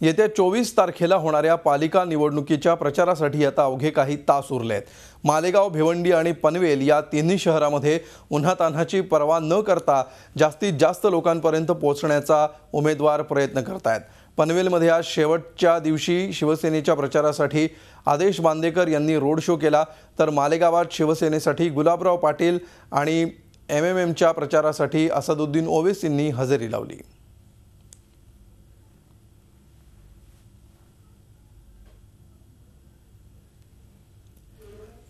येत्या 24 तारखेला होणाऱ्या पालिका निवडणुकीच्या प्रचारासाठी आता अवघे काही तास उरले आहेत। मालेगाव, भिवंडी आणि पनवेल या तिन्ही शहरांमध्ये उन्हातान्हाची पर्वा न करता जास्तीत जास्त लोकांपर्यंत पोहोचण्याचा उमेदवार प्रयत्न करतायत। पनवेलमध्ये आज शेवटच्या दिवशी शिवसेनेच्या प्रचारासाठी आदेश बांदेकर यांनी रोड शो केला, तर मालेगावात शिवसेनेसाठी गुलाबराव पाटील आणि एमएमएमच्या प्रचारासाठी असदुद्दीन ओवेसींनी हजेरी लावली।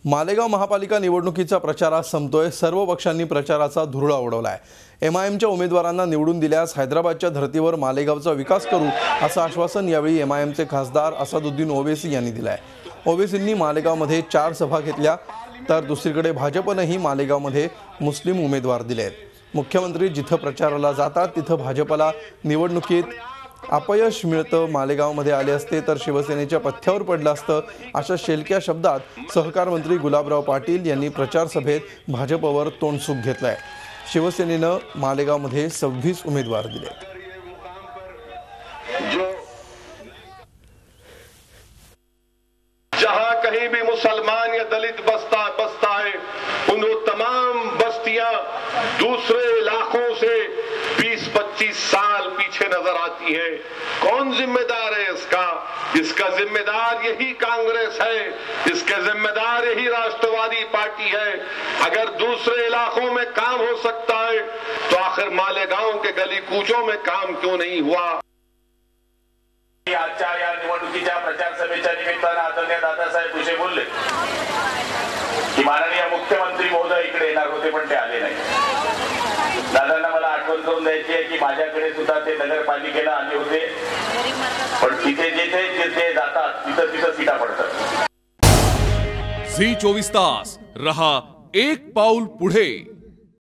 मालेगाव महापालिका निवडणुकीचा प्रचार आज संपतोय। सर्व पक्षांनी प्रचाराचा धुरळा उडवलाय। एमआयएमच्या उमेदवारांना निवडून दिल्यास हैदराबादच्या धर्तीवर मालेगावचा विकास करू असं आश्वासन यावेळी एमआयएमचे खासदार असदुद्दीन ओवेसी यांनी दिलंय। ओवेसींनी मालेगावमध्ये 4 सभा घेतल्या, तर दुसरीकडे भाजपनेही मालेगावमध्ये मुस्लिम उमेदवार दिलेत। मुख्यमंत्री जिथं प्रचाराला जातात तिथं भाजपला निवडणुकीत अपयश मिळतं, मालेगावमध्ये आले असते तर शिवसेनेच्या पथ्यावर पडलं असतं, अशा शेलक्या शब्दात सहकार मंत्री गुलाबराव पाटील यांनी प्रचार सभेत भाजपवर तोंडसुख घेतलंय। शिवसेनेनं मालेगावमध्ये 26 उमेदवार दिले। जहां कहीं भी मुसलमान या दलित बसता है उन तमाम बस्तियां दूसरे इलाकों से 20-25 साल पीछे नजर आती है। कौन जिम्मेदार है इसका? इसका जिम्मेदार यही कांग्रेस है, इसके जिम्मेदार यही राष्ट्रवादी पार्टी है। अगर दूसरे इलाकों में काम हो सकता है तो आखिर मालेगांव के गली कूचों में काम क्यों नहीं हुआ? आजच्या या निवडणुकीच्या प्रचार सभेच्या निमित्ताने आदरणीय दादासाहेब भुसे बोलले की माननीय मुख्यमंत्री महोदय इकडे येणार होते पण ते आले नाही। दादांना मला आठवण करून द्यायची आहे की माझ्याकडे सुद्धा ते नगरपालिकेला आले होते, पण तिथे जिथे जातात तिथं सीटा पडतात। झी 24 तास रहा एक पाऊल पुढे।